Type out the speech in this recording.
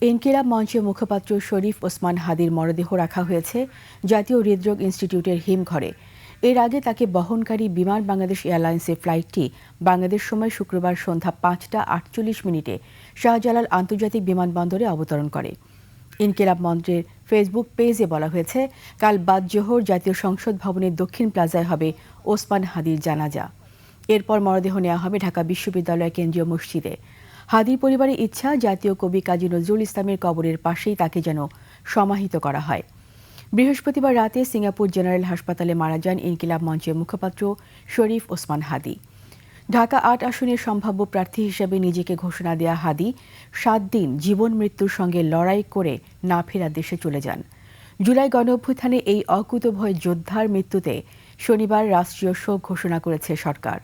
ইনকিলাব মঞ্চের মুখপাত্র শরীফ ওসমান হাদির মরদেহ রাখা হয়েছে জাতীয় হৃদরোগ ইনস্টিটিউটের হিমঘরে। এর আগে তাকে বহনকারী বিমান বাংলাদেশ এয়ারলাইন্সের ফ্লাইটটি বাংলাদেশ সময় শুক্রবার সন্ধ্যা ৫টা ৪৮ মিনিটে শাহজালাল আন্তর্জাতিক বিমানবন্দরে অবতরণ করে। ইনকিলাব মঞ্চের ফেসবুক পেজে বলা হয়েছে, কাল বাদ জোহর জাতীয় সংসদ ভবনের দক্ষিণ প্লাজায় হবে ওসমান হাদির জানাজা। এরপর মরদেহ নেওয়া হবে ঢাকা বিশ্ববিদ্যালয় কেন্দ্রীয় মসজিদে। হাদির পরিবারের ইচ্ছা, জাতীয় কবি কাজী নজরুল ইসলামের কবরের পাশেই তাকে যেন সমাহিত করা হয়। বৃহস্পতিবার রাতে সিঙ্গাপুর জেনারেল হাসপাতালে মারা যান ইনকিলাব মঞ্চের মুখপাত্র শরীফ ওসমান হাদি। ঢাকা ৮ আসনের সম্ভাব্য প্রার্থী হিসেবে নিজেকে ঘোষণা দেয়া হাদি ৭ দিন জীবন মৃত্যুর সঙ্গে লড়াই করে না ফেরা দেশে চলে যান। জুলাই গণঅভ্যুত্থানে এই অকুতোভয় যোদ্ধার মৃত্যুতে শনিবার রাষ্ট্রীয় শোক ঘোষণা করেছে সরকার।